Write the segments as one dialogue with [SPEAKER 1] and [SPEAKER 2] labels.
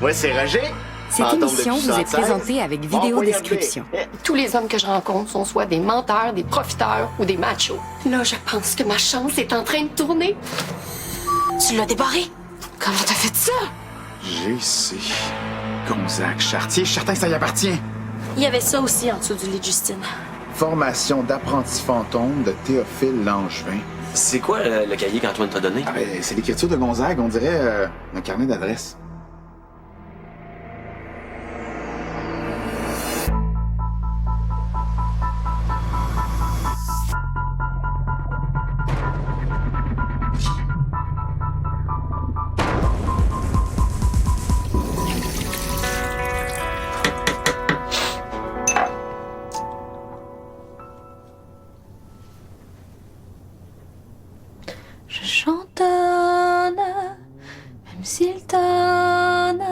[SPEAKER 1] Ouais, c'est Roger.
[SPEAKER 2] Cette
[SPEAKER 1] Fantôme
[SPEAKER 2] émission
[SPEAKER 1] depuis
[SPEAKER 2] vous est
[SPEAKER 1] 76.
[SPEAKER 2] présentée avec
[SPEAKER 1] Bon,
[SPEAKER 2] vidéo
[SPEAKER 1] on va y
[SPEAKER 2] description.
[SPEAKER 1] arriver.
[SPEAKER 3] Tous les hommes que je rencontre sont soit des menteurs, des profiteurs ou des machos. Là, je pense que ma chance est en train de tourner.
[SPEAKER 4] Tu l'as débarré?
[SPEAKER 3] Comment t'as fait ça?
[SPEAKER 5] G.C. Gonzague Chartier, je suis certain que ça y appartient.
[SPEAKER 4] Il y avait ça aussi en dessous du lit de Justine.
[SPEAKER 5] Formation d'apprenti fantôme de Théophile Langevin.
[SPEAKER 6] C'est quoi le cahier qu'Antoine t'a donné?
[SPEAKER 5] Ah, ben, c'est l'écriture de Gonzague, on dirait un carnet d'adresse.
[SPEAKER 4] Je chantonne, même s'il tonne.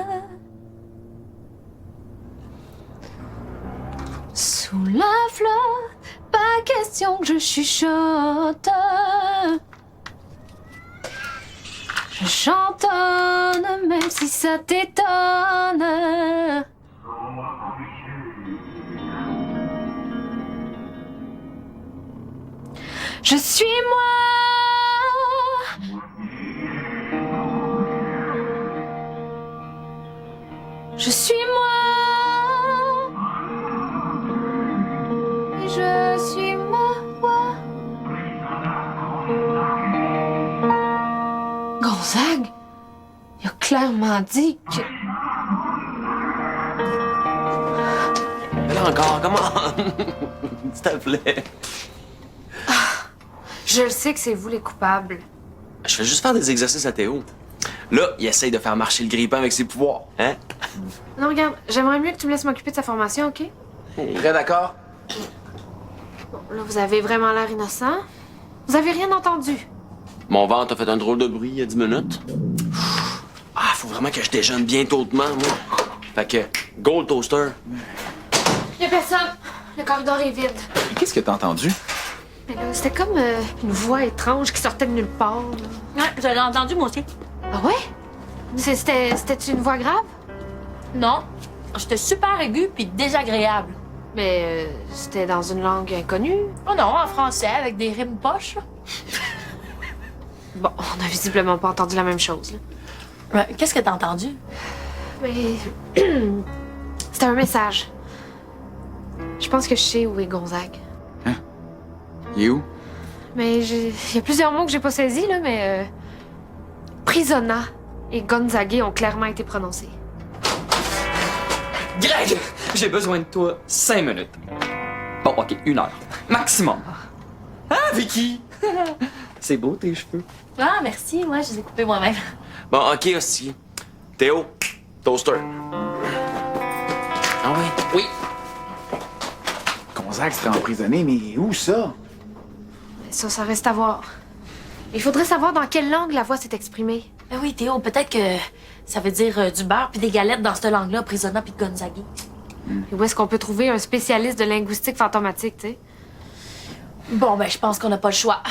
[SPEAKER 4] Sous la flotte, pas question que je chuchote. Je chantonne, même si ça t'étonne. Je suis moi. Je suis moi. Et je suis moi. Gonzague, il a clairement dit que...
[SPEAKER 6] Mais là encore, comment? S'il te plaît.
[SPEAKER 4] Je le sais que c'est vous les coupables.
[SPEAKER 6] Je fais juste faire des exercices à Théo. Là, il essaye de faire marcher le grippin avec ses pouvoirs, hein?
[SPEAKER 4] Non, regarde, j'aimerais mieux que tu me laisses m'occuper de sa formation, OK?
[SPEAKER 5] Très d'accord?
[SPEAKER 4] Bon, là, vous avez vraiment l'air innocent. Vous avez rien entendu.
[SPEAKER 6] Mon ventre a fait un drôle de bruit il y a 10 minutes. Ah, faut vraiment que je déjeune bien tôtement, moi. Fait que, go le toaster.
[SPEAKER 4] Y a personne. Le corridor est vide.
[SPEAKER 5] Qu'est-ce que t'as entendu?
[SPEAKER 4] Mais là, c'était comme une voix étrange qui sortait de nulle part. Là.
[SPEAKER 7] Ouais, je l'ai entendu, moi aussi.
[SPEAKER 4] Ah ouais? C'était une voix grave?
[SPEAKER 7] Non, j'étais super aiguë puis désagréable.
[SPEAKER 4] Mais c'était dans une langue inconnue.
[SPEAKER 7] Oh non, en français, avec des rimes poches. là.
[SPEAKER 4] Bon, on a visiblement pas entendu la même chose. Là.
[SPEAKER 7] Ouais, qu'est-ce que t'as entendu?
[SPEAKER 4] Mais c'était un message. Je pense que je sais où est Gonzague.
[SPEAKER 5] Il est où?
[SPEAKER 4] Mais il y a plusieurs mots que j'ai pas saisis, là, mais Prisonna et Gonzague ont clairement été prononcés.
[SPEAKER 8] Greg, j'ai besoin de toi 5 minutes. Bon, OK, 1 heure. Maximum. Ah, Vicky! C'est beau, tes cheveux.
[SPEAKER 7] Ah, merci, moi, je les ai coupés moi-même.
[SPEAKER 6] Bon, OK, aussi. Théo, toaster. Ah oui?
[SPEAKER 8] Oui.
[SPEAKER 5] Gonzague serait emprisonné, mais où ça?
[SPEAKER 4] Ça reste à voir. Il faudrait savoir dans quelle langue la voix s'est exprimée.
[SPEAKER 7] Ben oui, Théo, peut-être que ça veut dire du beurre puis des galettes dans cette langue-là, Prisonna puis Gonzague.
[SPEAKER 4] Et où est-ce qu'on peut trouver un spécialiste de linguistique fantomatique, tu sais?
[SPEAKER 7] Bon, ben, je pense qu'on n'a pas le choix.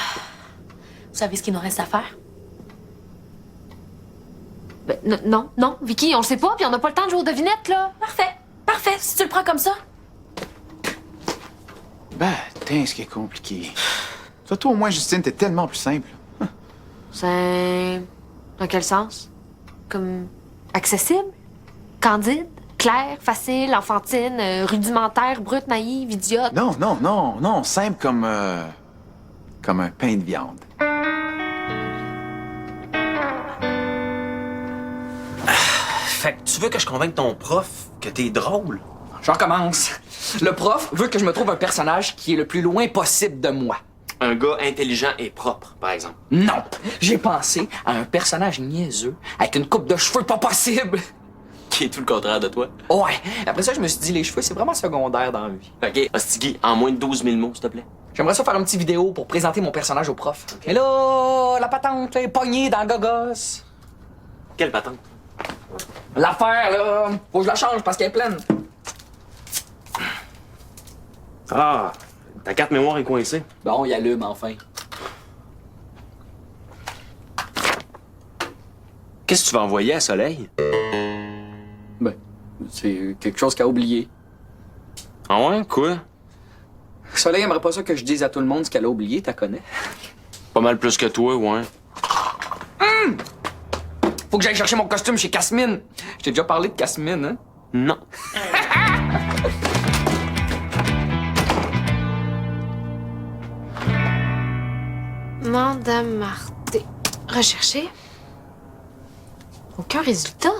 [SPEAKER 7] Vous savez ce qu'il nous reste à faire?
[SPEAKER 4] Ben, non, Vicky, on le sait pas, puis on n'a pas le temps de jouer aux devinettes, là.
[SPEAKER 7] Parfait, si tu le prends comme ça.
[SPEAKER 5] Ben, tiens, ce qui est compliqué. Toi, au moins, Justine, t'es tellement plus simple.
[SPEAKER 4] C'est... Dans quel sens? Comme accessible? Candide? Claire? Facile? Enfantine? Rudimentaire? Brute? Naïve? Idiote?
[SPEAKER 5] Non, simple comme un pain de viande.
[SPEAKER 6] Fait que tu veux que je convainque ton prof que t'es drôle?
[SPEAKER 8] J'en recommence. Le prof veut que je me trouve un personnage qui est le plus loin possible de moi.
[SPEAKER 6] Un gars intelligent et propre, par exemple.
[SPEAKER 8] Non! J'ai pensé à un personnage niaiseux avec une coupe de cheveux pas possible.
[SPEAKER 6] Qui est tout le contraire de toi.
[SPEAKER 8] Ouais. Après ça, je me suis dit, les cheveux, c'est vraiment secondaire dans la vie.
[SPEAKER 6] OK, Hostigui, en moins de 12 000 mots, s'il te plaît.
[SPEAKER 8] J'aimerais ça faire un petit vidéo pour présenter mon personnage au prof. Et là, la patente là, est pognée dans le gogos.
[SPEAKER 6] Quelle patente?
[SPEAKER 8] L'affaire, là, faut que je la change parce qu'elle est pleine.
[SPEAKER 6] Ah, ta carte mémoire est coincée.
[SPEAKER 8] Bon, il allume enfin.
[SPEAKER 6] Qu'est-ce que tu vas envoyer à Soleil?
[SPEAKER 8] Ben, c'est quelque chose qu'elle a oublié.
[SPEAKER 6] Ah ouais, quoi?
[SPEAKER 8] Soleil aimerait pas ça que je dise à tout le monde ce qu'elle a oublié, t'as connais?
[SPEAKER 6] Pas mal plus que toi, ouais.
[SPEAKER 8] Faut que j'aille chercher mon costume chez Casmine. Je t'ai déjà parlé de Casmine, hein?
[SPEAKER 6] Non.
[SPEAKER 4] Madame Marté. Rechercher. Aucun résultat.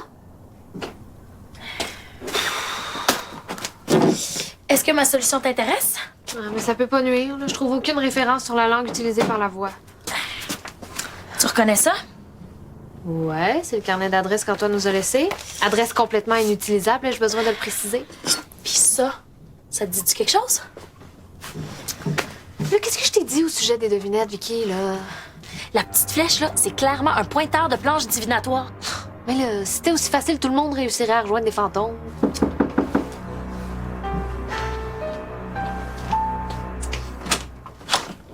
[SPEAKER 7] Est-ce que ma solution t'intéresse?
[SPEAKER 4] Ah, mais ça peut pas nuire, là. Je trouve aucune référence sur la langue utilisée par la voix.
[SPEAKER 7] Tu reconnais ça?
[SPEAKER 4] Ouais, c'est le carnet d'adresses qu'Antoine nous a laissé. Adresse complètement inutilisable, ai-je besoin de le préciser?
[SPEAKER 7] Puis ça te dit-tu quelque chose?
[SPEAKER 4] Là, qu'est-ce que je t'ai dit au sujet des devinettes, Vicky, là?
[SPEAKER 7] La petite flèche, là, c'est clairement un pointeur de planche divinatoire.
[SPEAKER 4] Mais là, si c'était aussi facile, tout le monde réussirait à rejoindre des fantômes.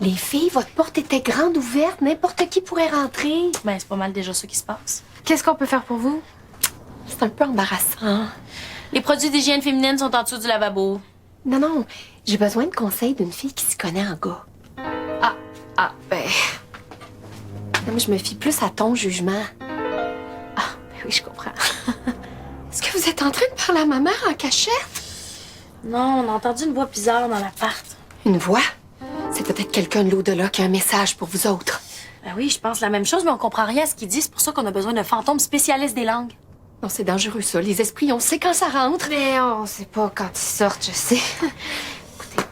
[SPEAKER 4] Les filles, votre porte était grande ouverte, n'importe qui pourrait rentrer.
[SPEAKER 7] Ben, c'est pas mal déjà ça qui se passe.
[SPEAKER 4] Qu'est-ce qu'on peut faire pour vous?
[SPEAKER 3] C'est un peu embarrassant.
[SPEAKER 7] Les produits d'hygiène féminine sont en dessous du lavabo.
[SPEAKER 3] Non, non, j'ai besoin de conseils d'une fille qui s'y connaît en gars.
[SPEAKER 4] Ben...
[SPEAKER 3] Non, mais je me fie plus à ton jugement.
[SPEAKER 4] Ben oui, je comprends.
[SPEAKER 3] Est-ce que vous êtes en train de parler à ma mère en cachette?
[SPEAKER 7] Non, on a entendu une voix bizarre dans l'appart.
[SPEAKER 3] Une voix? C'est peut-être quelqu'un de l'au-delà qui a un message pour vous autres.
[SPEAKER 7] Ben oui, je pense la même chose, mais on comprend rien à ce qu'il dit. C'est pour ça qu'on a besoin d'un fantôme spécialiste des langues.
[SPEAKER 3] Non, c'est dangereux, ça. Les esprits, on sait quand ça rentre.
[SPEAKER 4] Mais on sait pas quand ils sortent, je sais. Écoutez,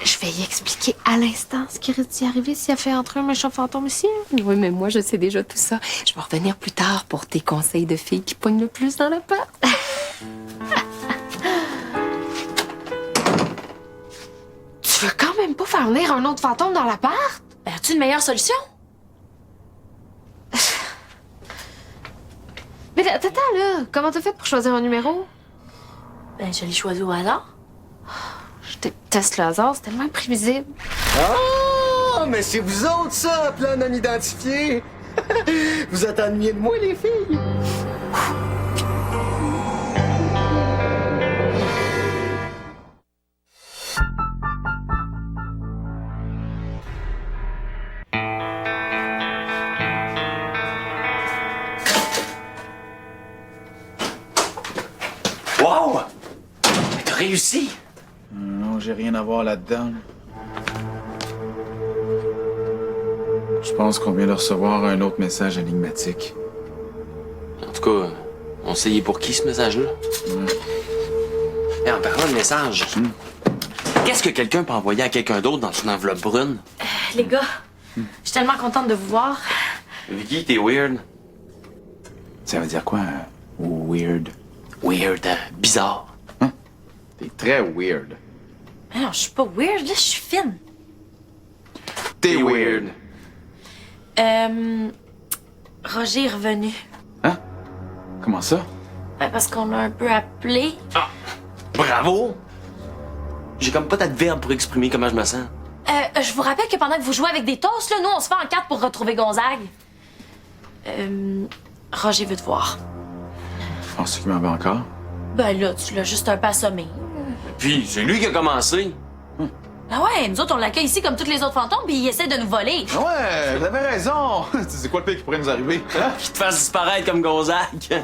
[SPEAKER 4] je vais y expliquer à l'instant ce qui risque d'y arriver s'il a fait entrer un méchant fantôme ici.
[SPEAKER 3] Oui, mais moi, je sais déjà tout ça. Je vais revenir plus tard pour tes conseils de filles qui pognent le plus dans l'appart.
[SPEAKER 4] Tu veux quand même pas faire venir un autre fantôme dans l'appart?
[SPEAKER 7] Ben, as-tu une meilleure solution?
[SPEAKER 4] Mais attends, là, comment t'as fait pour choisir un numéro?
[SPEAKER 7] Ben, je l'ai choisi au hasard.
[SPEAKER 4] Je déteste le hasard, c'est tellement imprévisible.
[SPEAKER 1] Ah, mais c'est vous autres, ça, plan non identifié. Vous êtes ennuyés de moi, les filles?
[SPEAKER 6] Wow! Mais t'as réussi!
[SPEAKER 5] Non, j'ai rien à voir là-dedans. Je pense qu'on vient de recevoir un autre message énigmatique.
[SPEAKER 6] En tout cas, on sait il est pour qui ce message-là? Et en parlant de message, qu'est-ce que quelqu'un peut envoyer à quelqu'un d'autre dans une enveloppe brune?
[SPEAKER 7] Les gars, je suis tellement contente de vous voir.
[SPEAKER 6] Vicky, t'es weird.
[SPEAKER 5] Ça veut dire quoi, weird?
[SPEAKER 6] Weird, bizarre.
[SPEAKER 5] T'es très weird.
[SPEAKER 7] Mais non, je suis pas weird, là, je suis fine.
[SPEAKER 5] T'es weird.
[SPEAKER 7] Roger est revenu.
[SPEAKER 5] Hein? Comment ça?
[SPEAKER 7] Ben, parce qu'on l'a un peu appelé.
[SPEAKER 6] Bravo! J'ai comme pas d'adverbe pour exprimer comment je me sens.
[SPEAKER 7] Je vous rappelle que pendant que vous jouez avec des toasts, là, nous, on se fait en quatre pour retrouver Gonzague. Roger veut te voir.
[SPEAKER 5] Penses-tu qu'il m'en veut encore?
[SPEAKER 7] Ben là, tu l'as juste un peu assommé.
[SPEAKER 6] Puis, c'est lui qui a commencé.
[SPEAKER 7] Ah ouais, nous autres, on l'accueille ici comme tous les autres fantômes, puis il essaie de nous voler.
[SPEAKER 5] Ouais, vous avez raison. C'est quoi le pire qui pourrait nous arriver? Hein?
[SPEAKER 6] Qu'il te fasse disparaître comme Gonzague.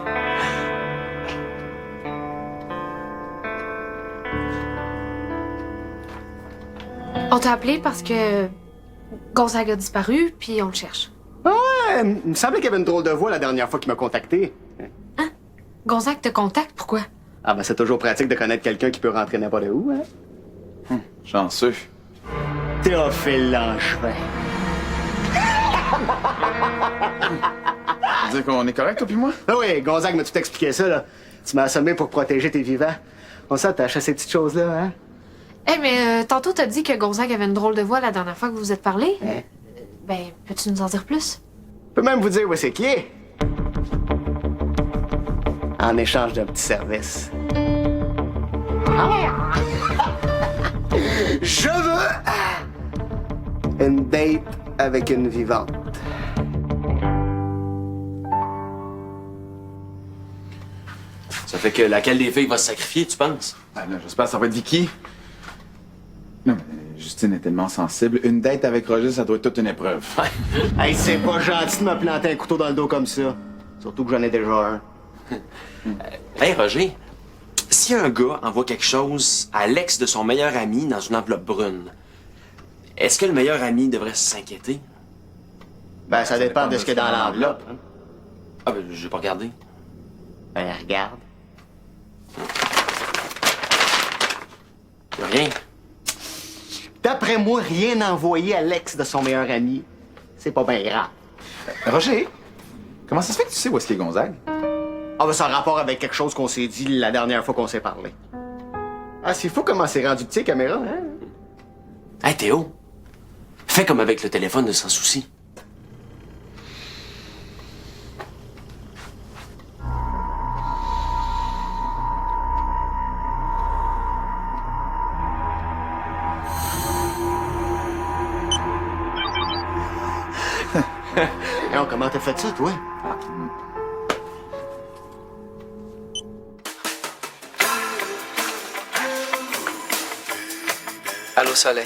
[SPEAKER 4] On t'a appelé parce que Gonzague a disparu, puis on le cherche.
[SPEAKER 1] Ouais, il me semblait qu'il y avait une drôle de voix la dernière fois qu'il m'a contacté.
[SPEAKER 4] Gonzague te contacte, pourquoi?
[SPEAKER 1] Ah ben c'est toujours pratique de connaître quelqu'un qui peut rentrer n'importe où, hein?
[SPEAKER 5] Chanceux.
[SPEAKER 1] Théophile Langevin.
[SPEAKER 5] Tu veux dire qu'on est correct, toi puis moi?
[SPEAKER 1] Ah oui, Gonzague m'a tout expliqué ça, là. Tu m'as assommé pour protéger tes vivants. On s'attache à ces petites choses-là, hein?
[SPEAKER 4] Mais tantôt, t'as dit que Gonzague avait une drôle de voix la dernière fois que vous vous êtes parlé.
[SPEAKER 1] Hein?
[SPEAKER 4] Ben, peux-tu nous en dire plus?
[SPEAKER 1] Je peux même vous dire où c'est qui est. En échange d'un petit service. Je veux une date avec une vivante.
[SPEAKER 6] Ça Ça fait que laquelle des filles va se sacrifier, tu penses?
[SPEAKER 5] Ah, là, j'espère que ça va être Vicky. Non, mais Justine est tellement sensible. Une date avec Roger, ça doit être toute une épreuve.
[SPEAKER 1] Hey, c'est pas gentil de me planter un couteau dans le dos comme ça. Surtout que j'en ai déjà un.
[SPEAKER 6] Hey, Roger, si un gars envoie quelque chose à l'ex de son meilleur ami dans une enveloppe brune, est-ce que le meilleur ami devrait s'inquiéter?
[SPEAKER 1] Ben, ça dépend de ce qu'il y a dans l'enveloppe. Hein.
[SPEAKER 6] Ah, ben, j'ai pas regardé.
[SPEAKER 1] Ben, regarde.
[SPEAKER 6] Y a rien.
[SPEAKER 1] D'après moi, rien envoyé à l'ex de son meilleur ami, c'est pas bien grave.
[SPEAKER 5] Roger, comment ça se fait que tu sais où est-ce qu'il est Gonzague?
[SPEAKER 1] Ah, ben, ça a rapport avec quelque chose qu'on s'est dit la dernière fois qu'on s'est parlé. Ah, c'est fou comment c'est rendu petit, caméra, hein?
[SPEAKER 6] Hey, Théo, fais comme avec le téléphone de Sans Souci.
[SPEAKER 1] Non, comment t'as fait ça, toi?
[SPEAKER 2] Allô, Soleil.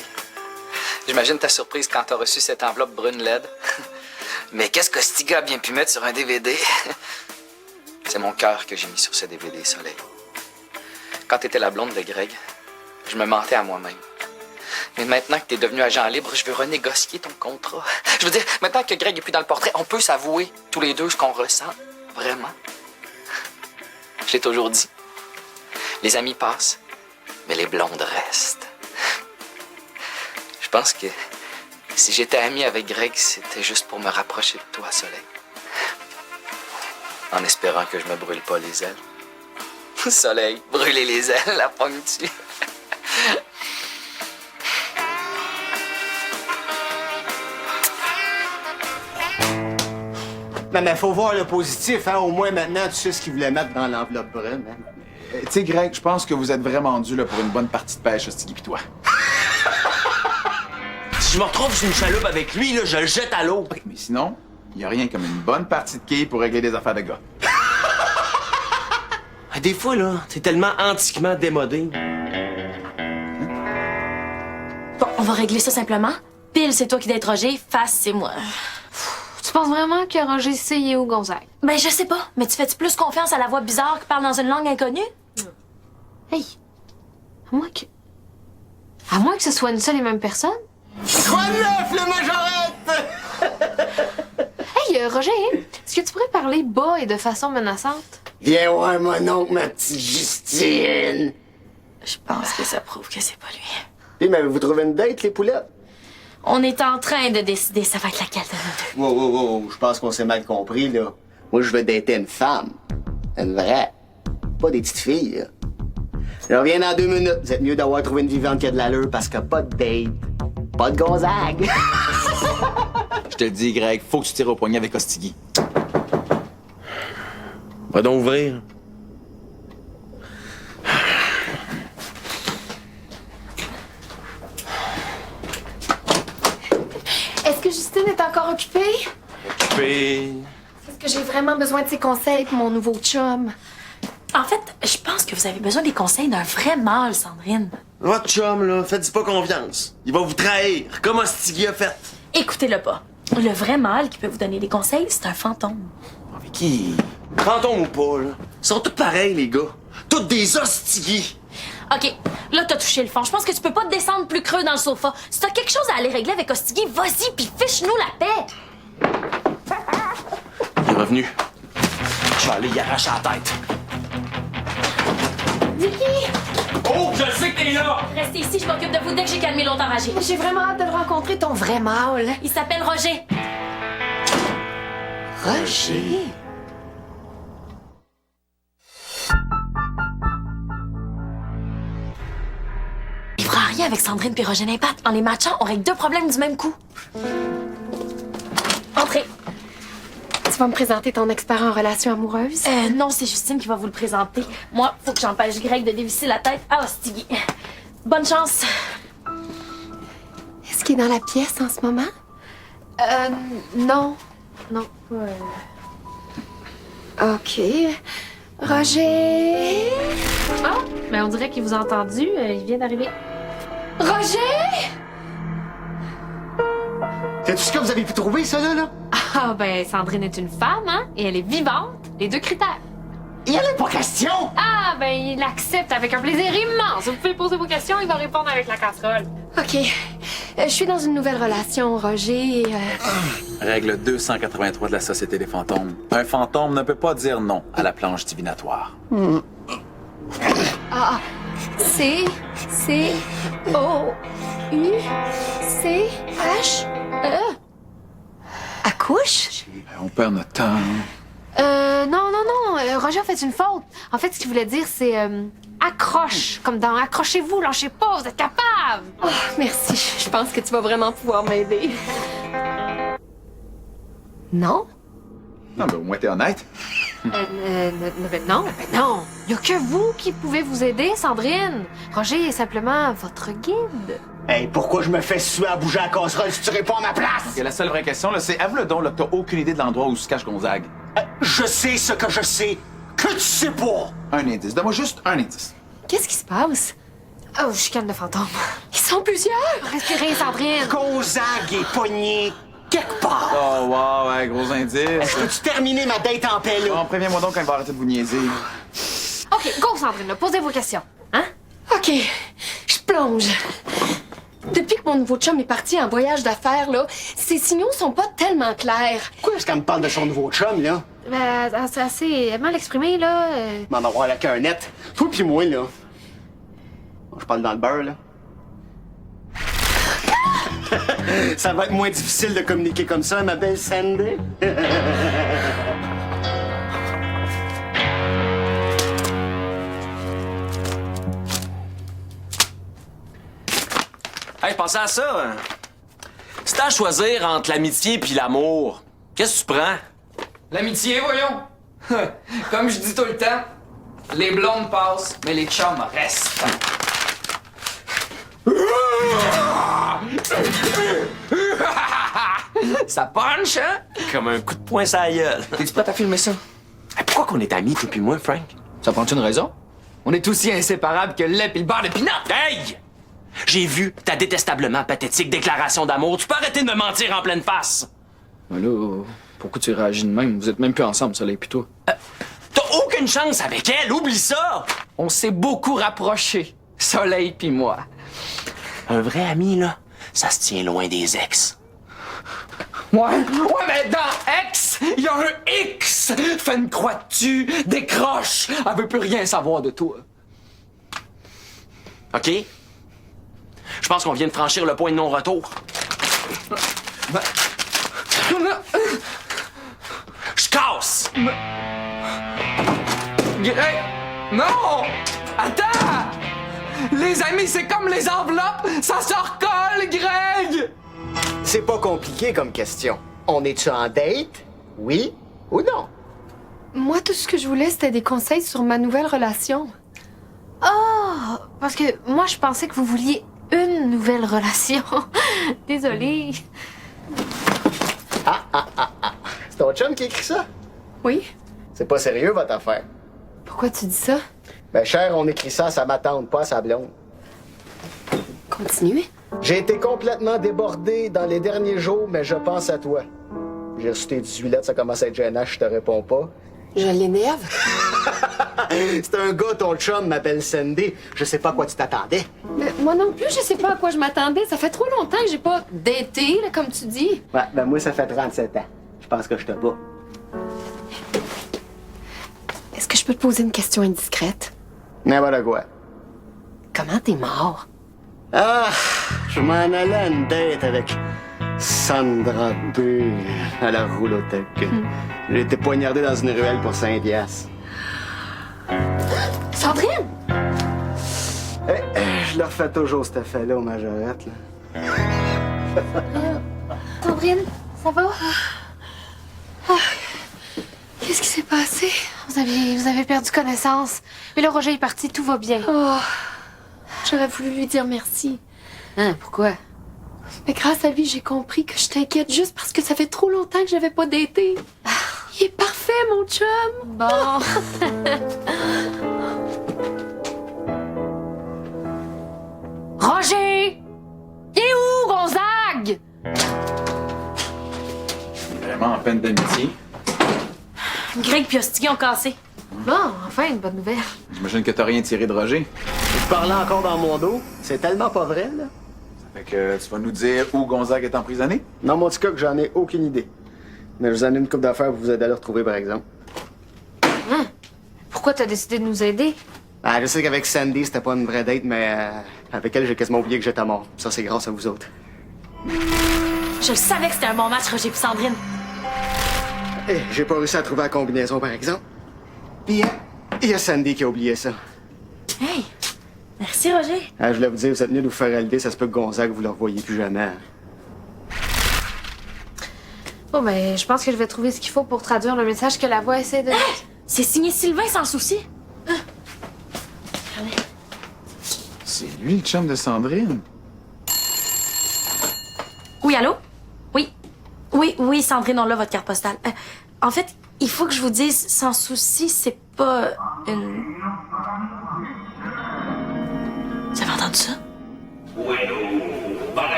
[SPEAKER 2] J'imagine ta surprise quand t'as reçu cette enveloppe brune LED. Mais qu'est-ce que Stiga a bien pu mettre sur un DVD? C'est mon cœur que j'ai mis sur ce DVD, Soleil. Quand t'étais la blonde de Greg, je me mentais à moi-même. Mais maintenant que t'es devenu agent libre, je veux renégocier ton contrat. Je veux dire, maintenant que Greg est plus dans le portrait, on peut s'avouer tous les deux ce qu'on ressent. Vraiment. Je l'ai toujours dit. Les amis passent, mais les blondes restent. Je pense que si j'étais ami avec Greg, c'était juste pour me rapprocher de toi, Soleil. En espérant que je me brûle pas les ailes. Soleil, brûler les ailes, la pogne-tu?
[SPEAKER 1] Non, mais faut voir le positif, hein? Au moins, maintenant, tu sais ce qu'il voulait mettre dans l'enveloppe brune, hein?
[SPEAKER 5] Tu sais, Greg, je pense que vous êtes vraiment dû là, pour une bonne partie de pêche, Stiggy pis toi.
[SPEAKER 6] Si je me retrouve sur une chaloupe avec lui, là, je le jette à l'eau.
[SPEAKER 5] Mais sinon, il y a rien comme une bonne partie de quilles pour régler des affaires de gars.
[SPEAKER 6] Des fois, là, t'es tellement antiquement démodé.
[SPEAKER 7] Bon, on va régler ça simplement. Pile, c'est toi qui d'être Roger. Face, c'est moi.
[SPEAKER 4] Tu penses vraiment que Roger sait il est où Gonzague?
[SPEAKER 7] Ben, je sais pas. Mais tu fais-tu plus confiance à la voix bizarre qui parle dans une langue inconnue?
[SPEAKER 4] Hey! À moins que... À moins que ce soit une seule et même personne.
[SPEAKER 1] Quoi de neuf, le majorette?
[SPEAKER 4] Hey, Roger, est-ce que tu pourrais parler bas et de façon menaçante?
[SPEAKER 1] Viens voir mon oncle, ma petite Justine.
[SPEAKER 7] Je pense que ça prouve que c'est pas lui.
[SPEAKER 1] Puis, mais avez-vous trouvé une date, les poulettes?
[SPEAKER 7] On est en train de décider ça va être laquelle de nous deux.
[SPEAKER 1] Wow, je pense qu'on s'est mal compris, là. Moi, je veux dater une femme. Une vraie. Pas des petites filles, là. Je reviens dans 2 minutes. Vous êtes mieux d'avoir trouvé une vivante qui a de l'allure parce que pas de date. Pas de Gonzague.
[SPEAKER 5] Je te le dis, Greg, faut que tu tires au poignet avec Ostigui.
[SPEAKER 6] Va donc ouvrir.
[SPEAKER 4] Est-ce que Justine est encore occupée?
[SPEAKER 6] Occupé.
[SPEAKER 4] Est-ce que j'ai vraiment besoin de ses conseils pour mon nouveau chum?
[SPEAKER 7] En fait, je pense que vous avez besoin des conseils d'un vrai mâle, Sandrine.
[SPEAKER 6] Votre chum, là, faites-y pas confiance. Il va vous trahir, comme Ostigui a fait.
[SPEAKER 7] Écoutez-le pas. Le vrai mâle qui peut vous donner des conseils, c'est un fantôme.
[SPEAKER 5] Avec qui?
[SPEAKER 6] Fantôme ou pas, là, ils sont tous pareils, les gars. Tous des Ostigui.
[SPEAKER 7] OK, là, t'as touché le fond. Je pense que tu peux pas te descendre plus creux dans le sofa. Si t'as quelque chose à aller régler avec Ostigui, vas-y, puis fiche-nous la paix.
[SPEAKER 6] Il est revenu. Je vais aller y arracher la tête.
[SPEAKER 4] Vicky!
[SPEAKER 6] Oh, je sais que t'es là!
[SPEAKER 7] Restez ici, je m'occupe de vous dès que j'ai calmé l'autre enragé.
[SPEAKER 4] J'ai vraiment hâte de le rencontrer, ton vrai mâle.
[SPEAKER 7] Il s'appelle Roger.
[SPEAKER 4] Roger?
[SPEAKER 7] Il fera rien avec Sandrine puis Roger Nimpat. En les matchant, on règle 2 problèmes du même coup. Entrez.
[SPEAKER 4] Tu vas me présenter ton expert en relations amoureuses?
[SPEAKER 7] Non, c'est Justine qui va vous le présenter. Moi, faut que j'empêche Greg de dévisser la tête à Ostigui. Bonne chance.
[SPEAKER 4] Est-ce qu'il est dans la pièce en ce moment? Non. Non. OK.
[SPEAKER 3] Roger?
[SPEAKER 4] Ah, mais on dirait qu'il vous a entendu. Il vient d'arriver.
[SPEAKER 3] Roger?
[SPEAKER 1] C'est tout ce que vous avez pu trouver, ça, là?
[SPEAKER 4] Ah, ben, Sandrine est une femme, hein? Et elle est vivante. Les 2 critères.
[SPEAKER 1] Il y en a pas question!
[SPEAKER 4] Ah, ben, il accepte avec un plaisir immense. Vous pouvez poser vos questions, il va répondre avec la casserole.
[SPEAKER 3] OK. Je suis dans une nouvelle relation, Roger. Et,
[SPEAKER 5] Règle 283 de la Société des fantômes. Un fantôme ne peut pas dire non à la planche divinatoire.
[SPEAKER 3] C, O, U, C, H, E. Accouche?
[SPEAKER 5] On perd notre temps.
[SPEAKER 4] Non. Roger a fait une faute. En fait, ce qu'il voulait dire, c'est accroche. Comme dans accrochez-vous, lâchez pas, vous êtes capable.
[SPEAKER 3] Oh, merci. Je pense que tu vas vraiment pouvoir m'aider. Non?
[SPEAKER 5] Non, mais au moins t'es honnête.
[SPEAKER 4] Non. Il y a que vous qui pouvez vous aider, Sandrine. Roger est simplement votre guide.
[SPEAKER 1] Hey, pourquoi je me fais suer à bouger à la casserole si tu réponds à ma place?
[SPEAKER 5] Et la seule vraie question, là, c'est avoue-le donc, là, que t'as aucune idée de l'endroit où se cache Gonzague.
[SPEAKER 1] Je sais ce que je sais, que tu sais pas!
[SPEAKER 5] Un indice. Donne-moi juste un indice.
[SPEAKER 3] Qu'est-ce qui se passe?
[SPEAKER 4] Oh, chicane de fantôme.
[SPEAKER 3] Ils sont plusieurs!
[SPEAKER 4] Respirez, Sandrine.
[SPEAKER 1] Gonzague est pogné quelque part!
[SPEAKER 5] Oh, wow, ouais, gros indice.
[SPEAKER 1] Peux-tu terminer ma date en paix, là?
[SPEAKER 5] Bon, préviens-moi donc quand il va arrêter de vous niaiser.
[SPEAKER 4] OK, go, Sandrine, là, posez vos questions. Hein?
[SPEAKER 3] OK, je plonge. Depuis que mon nouveau chum est parti en voyage d'affaires, là, ses signaux sont pas tellement clairs.
[SPEAKER 1] Pourquoi est-ce qu'elle me parle de son nouveau chum, là?
[SPEAKER 4] Ben, c'est assez mal exprimé, là.
[SPEAKER 1] M'en avoir la cœur net. Toi pis moi, là. Je parle dans le beurre, là. Ça va être moins difficile de communiquer comme ça, ma belle Sandy.
[SPEAKER 6] Hey, pensez à ça. Hein. Si t'as à choisir entre l'amitié puis l'amour, qu'est-ce que tu prends?
[SPEAKER 8] L'amitié, voyons. Comme je dis tout le temps, les blondes passent, mais les chums restent. Ça punch, hein?
[SPEAKER 6] Comme un coup de poing sur la gueule.
[SPEAKER 8] T'es-tu prêt à filmer ça?
[SPEAKER 6] Hey, pourquoi qu'on est amis, toi puis moi, Frank?
[SPEAKER 8] Ça prend une raison? On est aussi inséparables que le lait pis le beurre de pinot!
[SPEAKER 6] Hey! J'ai vu ta détestablement pathétique déclaration d'amour. Tu peux arrêter de me mentir en pleine face?
[SPEAKER 8] Ben là, pourquoi tu réagis de même? Vous êtes même plus ensemble, Soleil pis toi.
[SPEAKER 6] T'as aucune chance avec elle, oublie ça!
[SPEAKER 8] On s'est beaucoup rapprochés, Soleil pis moi.
[SPEAKER 6] Un vrai ami, là, ça se tient loin des ex.
[SPEAKER 8] Ouais, mais dans X, il y a un X! Fais une croix dessus, décroche! Elle veut plus rien savoir de toi.
[SPEAKER 6] OK? Je pense qu'on vient de franchir le point de non-retour. Je casse!
[SPEAKER 8] Greg! Non! Attends! Les amis, c'est comme les enveloppes! Ça se recolle, Greg!
[SPEAKER 1] C'est pas compliqué comme question. On est-tu en date? Oui ou non?
[SPEAKER 3] Moi, tout ce que je voulais, c'était des conseils sur ma nouvelle relation.
[SPEAKER 4] Oh, parce que moi, je pensais que vous vouliez une nouvelle relation. Désolée.
[SPEAKER 1] C'est ton chum qui écrit ça?
[SPEAKER 3] Oui?
[SPEAKER 1] C'est pas sérieux, votre affaire.
[SPEAKER 3] Pourquoi tu dis ça?
[SPEAKER 1] Ben, cher, on écrit ça à sa matante, pas à sa blonde.
[SPEAKER 3] Continuez.
[SPEAKER 1] J'ai été complètement débordé dans les derniers jours, mais je pense à toi. J'ai reçu tes 18 lettres, ça commence à être gênant, je te réponds pas.
[SPEAKER 3] Je l'énerve.
[SPEAKER 1] C'est un gars, ton chum m'appelle Sandy. Je sais pas à quoi tu t'attendais.
[SPEAKER 3] Mais moi non plus, je sais pas à quoi je m'attendais. Ça fait trop longtemps que j'ai pas daté, là, comme tu dis.
[SPEAKER 1] Ouais, ben moi, ça fait 37 ans. Je pense que je te bats.
[SPEAKER 3] Est-ce que je peux te poser une question indiscrète?
[SPEAKER 1] N'importe quoi.
[SPEAKER 3] Comment t'es mort?
[SPEAKER 1] Ah, je m'en allais à une date avec Sandra B. à la roulothèque. J'ai été poignardé dans une ruelle pour 5 piastres.
[SPEAKER 3] Sandrine!
[SPEAKER 1] Je leur fais toujours cet effet-là aux majorettes, là.
[SPEAKER 4] Sandrine, ça va?
[SPEAKER 3] Qu'est-ce qui s'est passé?
[SPEAKER 4] Vous avez perdu connaissance. Mais là, Roger est parti, tout va bien.
[SPEAKER 3] Oh, j'aurais voulu lui dire merci.
[SPEAKER 4] Hein, pourquoi?
[SPEAKER 3] Mais grâce à lui, j'ai compris que je t'inquiète juste parce que ça fait trop longtemps que j'avais pas daté. Il est parfait, mon chum!
[SPEAKER 4] Bon.
[SPEAKER 7] Roger! Il est où, Gonzague?
[SPEAKER 5] Vraiment en peine d'amitié.
[SPEAKER 7] Greg puis Hostie ont cassé.
[SPEAKER 4] Bon, enfin, une bonne nouvelle.
[SPEAKER 5] J'imagine que t'as rien tiré de Roger.
[SPEAKER 1] Vous parlez encore dans mon dos? C'est tellement pas vrai, là.
[SPEAKER 5] Fait que tu vas nous dire où Gonzague est emprisonné?
[SPEAKER 1] Dans mon petit cas, que j'en ai aucune idée. Mais je vous en ai une coupe d'affaires pour vous aider à le retrouver, par exemple.
[SPEAKER 4] Pourquoi t'as décidé de nous aider?
[SPEAKER 1] Ah, je sais qu'avec Sandy, c'était pas une vraie date, mais avec elle, j'ai quasiment oublié que j'étais mort. Ça, c'est grâce à vous autres.
[SPEAKER 7] Je le savais que c'était un bon match, Roger puis Sandrine.
[SPEAKER 1] J'ai pas réussi à trouver la combinaison, par exemple. Puis, il y a Sandy qui a oublié ça.
[SPEAKER 7] Hey! Merci, Roger.
[SPEAKER 1] Je voulais vous dire, vous êtes venu nous faire à l'idée, ça se peut que Gonzague, vous le revoyez plus jamais.
[SPEAKER 4] Bon, ben, je pense que je vais trouver ce qu'il faut pour traduire le message que la voix essaie de...
[SPEAKER 7] C'est signé Sylvain sans souci.
[SPEAKER 5] C'est lui le chum de Sandrine.
[SPEAKER 7] Oui, allô? Oui. Oui, Sandrine, on l'a, votre carte postale. En fait, il faut que je vous dise, sans souci, c'est pas une... Vous avez entendu ça?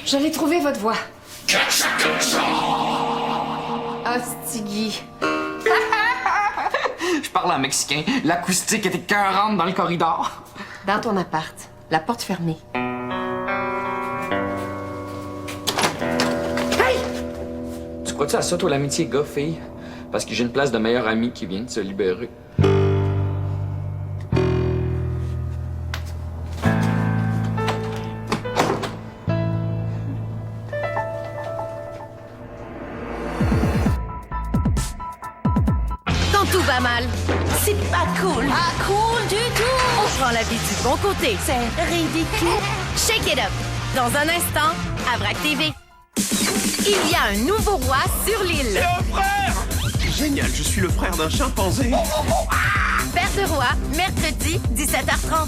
[SPEAKER 3] J'allais trouver votre voix. Hostigui.
[SPEAKER 8] Je parle en mexicain. L'acoustique était écœurante dans le corridor.
[SPEAKER 3] Dans ton appart, la porte fermée.
[SPEAKER 8] Tu crois-tu à ça, toi, l'amitié gars-fille? Parce que j'ai une place de meilleur ami qui vient de se libérer.
[SPEAKER 9] Quand tout va mal, c'est pas cool. Pas cool du tout. On prend la vie du bon côté. C'est ridicule. Shake it up. Dans un instant, à Vrac TV. Il y a un nouveau roi sur l'île.
[SPEAKER 10] C'est un frère! Génial, je suis le frère d'un chimpanzé.
[SPEAKER 9] Père de roi, mercredi, 17h30.